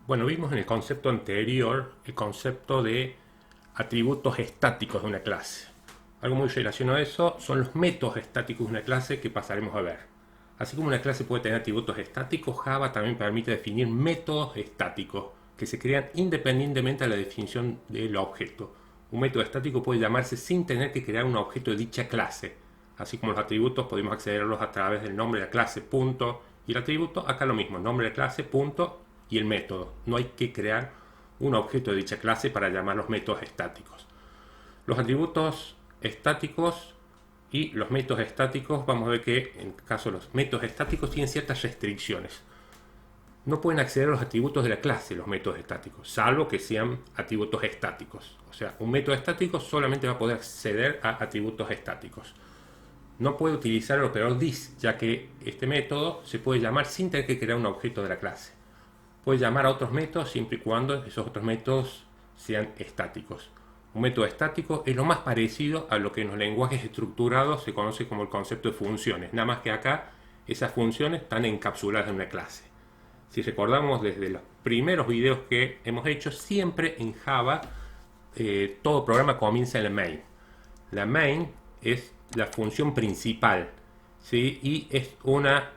Bueno, vimos en el concepto anterior el concepto de atributos estáticos de una clase. Algo muy relacionado a eso son los métodos estáticos de una clase que pasaremos a ver. Así como una clase puede tener atributos estáticos, Java también permite definir métodos estáticos que se crean independientemente de la definición del objeto. Un método estático puede llamarse sin tener que crear un objeto de dicha clase. Así como los atributos podemos accederlos a través del nombre de la clase, punto, y el atributo, acá lo mismo, nombre de clase, punto, y el método. No hay que crear un objeto de dicha clase para llamar los métodos estáticos. Los atributos estáticos y los métodos estáticos, vamos a ver que en el caso de los métodos estáticos tienen ciertas restricciones. No pueden acceder a los atributos de la clase los métodos estáticos, salvo que sean atributos estáticos. O sea, un método estático solamente va a poder acceder a atributos estáticos. No puede utilizar el operador this, ya que este método se puede llamar sin tener que crear un objeto de la clase. Puede llamar a otros métodos siempre y cuando esos otros métodos sean estáticos. Un método estático es lo más parecido a lo que en los lenguajes estructurados se conoce como el concepto de funciones, nada más que acá esas funciones están encapsuladas en una clase. Si recordamos desde los primeros videos que hemos hecho, siempre en Java todo programa comienza en la main. La main es la función principal, ¿sí? Y es una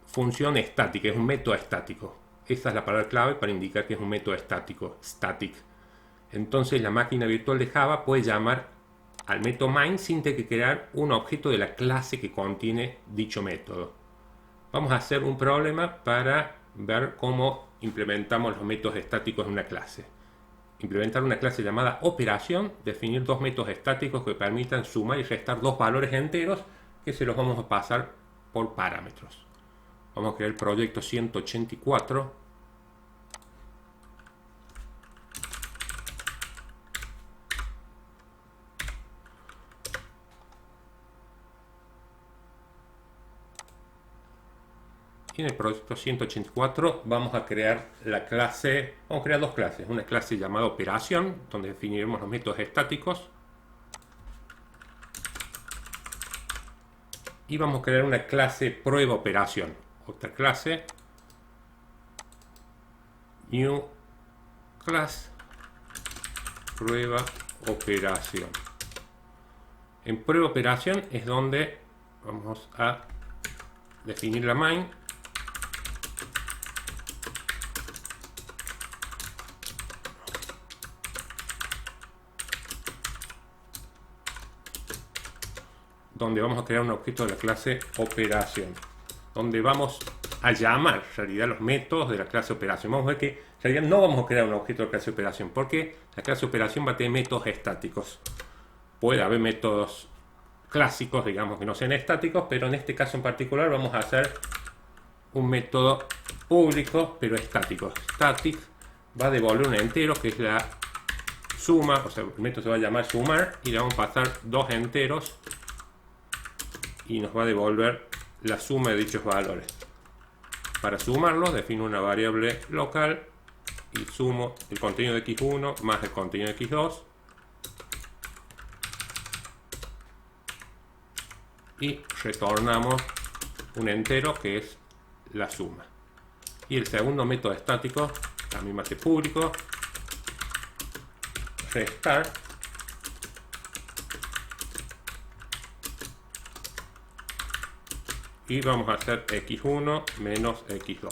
función estática, es un método estático. Esa es la palabra clave para indicar que es un método estático, static. Entonces la máquina virtual de Java puede llamar al método main sin tener que crear un objeto de la clase que contiene dicho método. Vamos a hacer un problema para ver cómo implementamos los métodos estáticos en una clase. Implementar una clase llamada operación, definir dos métodos estáticos que permitan sumar y restar dos valores enteros que se los vamos a pasar por parámetros. Vamos a crear el proyecto 184. Y en el proyecto 184 vamos a crear la clase, vamos a crear dos clases, una clase llamada operación, donde definiremos los métodos estáticos, y vamos a crear una clase prueba operación, otra clase, new class prueba operación. En prueba operación es donde vamos a definir la main, donde vamos a crear un objeto de la clase operación, donde vamos a llamar en realidad los métodos de la clase operación. Vamos a ver que en realidad no vamos a crear un objeto de la clase operación, porque la clase operación va a tener métodos estáticos. Puede haber métodos clásicos, digamos, que no sean estáticos, pero en este caso en particular vamos a hacer un método público, pero estático. Static va a devolver un entero, que es la suma, o sea, el método se va a llamar sumar, y le vamos a pasar dos enteros, y nos va a devolver la suma de dichos valores. Para sumarlos, defino una variable local y sumo el contenido de x1 más el contenido de x2, y retornamos un entero que es la suma. Y el segundo método estático también va a ser público, restar, y vamos a hacer x1 menos x2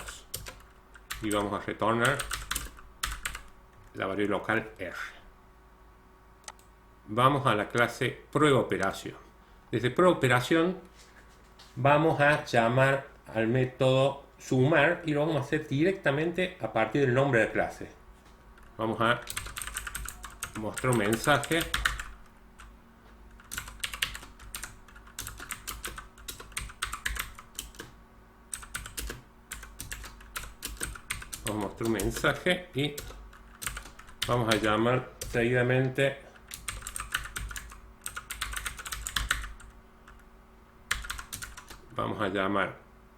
y vamos a retornar la variable local r. Vamos a la clase prueba operación. Desde prueba operación vamos a llamar al método sumar y lo vamos a hacer directamente a partir del nombre de la clase. Vamos a mostrar un mensaje. Vamos a mostrar un mensaje y vamos a llamar seguidamente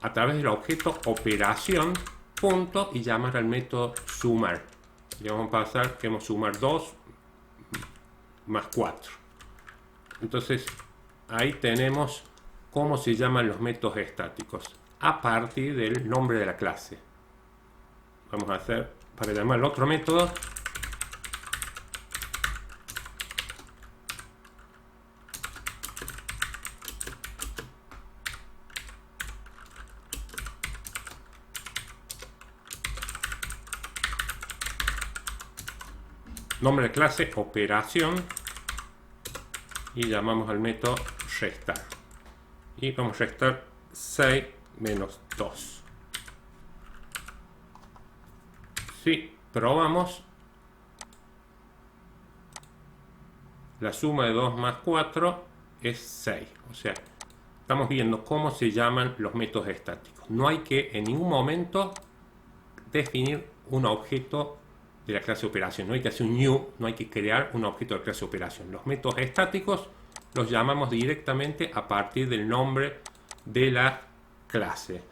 a través del objeto operación punto y llamar al método sumar. Y vamos a pasar, queremos sumar 2 más 4. Entonces ahí tenemos cómo se llaman los métodos estáticos a partir del nombre de la clase. Vamos a hacer para llamar al otro método. Nombre de clase operación y llamamos al método restar. Y vamos a restar 6 menos 2. Si probamos, la suma de 2 más 4 es 6. O sea, estamos viendo cómo se llaman los métodos estáticos. No hay que en ningún momento definir un objeto de la clase operación. No hay que hacer un new, no hay que crear un objeto de la clase operación. Los métodos estáticos los llamamos directamente a partir del nombre de la clase.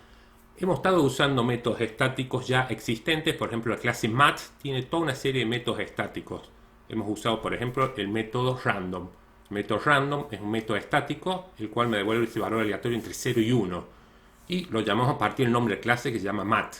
Hemos estado usando métodos estáticos ya existentes. Por ejemplo, la clase mat tiene toda una serie de métodos estáticos. Hemos usado, por ejemplo, el método random. El método random es un método estático, el cual me devuelve ese valor aleatorio entre 0 y 1. Y lo llamamos a partir del nombre de clase que se llama mat.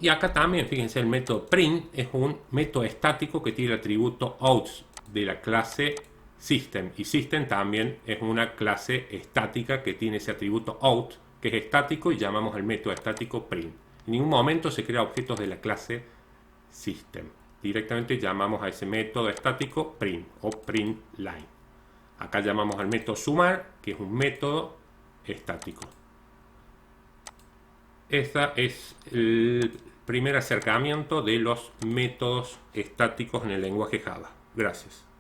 Y acá también, fíjense, el método print es un método estático que tiene el atributo out de la clase system. Y system también es una clase estática que tiene ese atributo out, que es estático, y llamamos al método estático print. En ningún momento se crea objetos de la clase system. Directamente llamamos a ese método estático print o print line. Acá llamamos al método sumar, que es un método estático. Este es el primer acercamiento de los métodos estáticos en el lenguaje Java. Gracias.